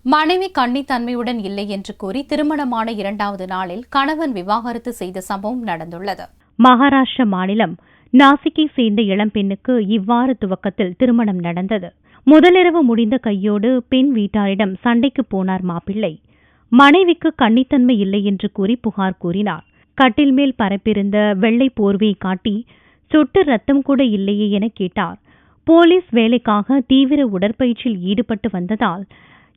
மனைவி கன்னித்தன்மையுடன் இல்லை என்று கூறி திருமணமான 2வது நாளில் கணவன் விவாகரத்து செய்த சம்பவம் நடந்துள்ளது. மகாராஷ்டிர மாநிலம் நாசிக்கை சேர்ந்த இளம்பெண்ணுக்கு இவ்வாறு துவக்கத்தில் திருமணம் நடந்தது. முதலிரவு முடிந்த கையோடு பெண் வீட்டாரிடம் சண்டைக்கு போனார் மாப்பிள்ளை. மனைவிக்கு கன்னித்தன்மை இல்லை என்று கூறி புகார் கூறினார். கட்டில் மேல் பரப்பிருந்த வெள்ளை போர்வையை காட்டி சொட்டு ரத்தம் கூட இல்லையே என கேட்டார். போலீஸ் வேலைக்காக தீவிர உடற்பயிற்சியில் ஈடுபட்டு வந்ததால்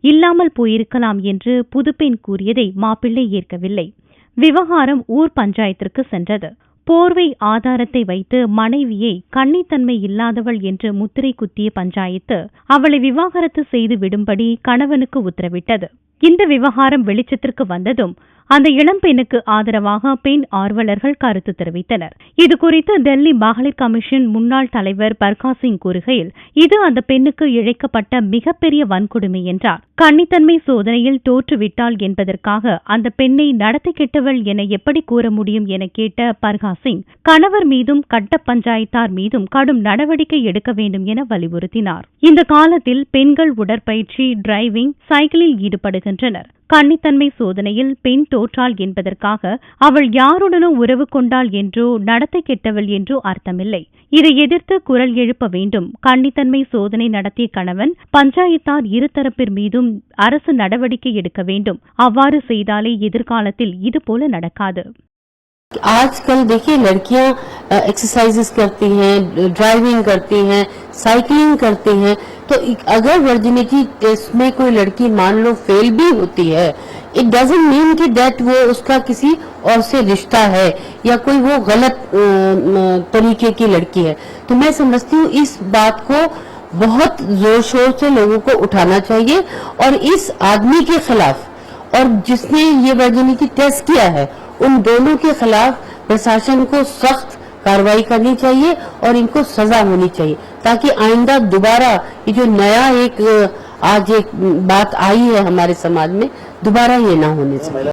இல்லாமல் போயிருக்கலாம் என்று புதுப்பெண் கூறியதை மாப்பிள்ளை ஏற்கவில்லை. விவகாரம் ஊர் பஞ்சாயத்திற்கு சென்றது. போர்வை ஆதாரத்தை வைத்து மனைவியை கன்னித்தன்மை இல்லாதவள் என்று முத்திரை குத்திய பஞ்சாயத்து அவளை விவாகரத்து செய்து விடும்படி கணவனுக்கு உத்தரவிட்டது. இந்த விவகாரம் வெளிச்சத்திற்கு வந்ததும் அந்த இளம்பெண்ணுக்கு ஆதரவாக பெண் ஆர்வலர்கள் கருத்து தெரிவித்தனர். இதுகுறித்து டெல்லி மகளிர் கமிஷன் முன்னாள் தலைவர் பர்காஸ் சிங் கூறுகையில், இது அந்த பெண்ணுக்கு இழைக்கப்பட்ட மிகப்பெரிய வன்கொடுமை என்றார். கன்னித்தன்மை சோதனையில் தோற்றுவிட்டாள் என்பதற்காக அந்த பெண்ணை நடத்தி கெட்டவள் என எப்படி கூற முடியும் என கேட்ட பர்காஸ் சிங், கணவர் மீதும் கட்ட பஞ்சாயத்தார் மீதும் கடும் நடவடிக்கை எடுக்க வேண்டும் என வலியுறுத்தினார். இந்த காலத்தில் பெண்கள் உடற்பயிற்சி, டிரைவிங், சைக்கிளில் ஈடுபடுகின்றனர். கன்னித்தன்மை சோதனையில் பெண் தோற்றாள் என்பதற்காக அவள் யாருடனோ உறவு கொண்டாள் என்றோ நடத்தை கெட்டவள் என்றோ அர்த்தமில்லை. இதை எதிர்த்து குரல் எழுப்ப வேண்டும். கன்னித்தன்மை சோதனை நடத்திய கணவன், பஞ்சாயத்தார் இருதரப்பிர் மீதும் அரசு நடவடிக்கை எடுக்க வேண்டும். அவ்வாறு செய்தாலே எதிர்காலத்தில் இதுபோல நடக்காது. आजकल देखिए लड़कियां एक्सरसाइजेस करती हैं, ड्राइविंग करती हैं, साइकिलिंग करती हैं, तो अगर वर्जिनिटी टेस्ट में कोई लड़की मान लो फेल भी होती है, इट डजंट मीन कि दैट वो उसका किसी और से रिश्ता है या कोई वो गलत तरीके की लड़की है. तो मैं समझती हूँ इस बात को बहुत जोर शोर से लोगों को उठाना चाहिए और इस आदमी के खिलाफ और जिसने ये वर्जिनिटी टेस्ट किया है उन दोनों के खिलाफ प्रशासन को सख्त कार्रवाई करनी चाहिए और इनको सजा होनी चाहिए, ताकि आइंदा दोबारा ये जो नया एक आज एक बात आई है हमारे समाज में, दोबारा ये ना होने चाहिए.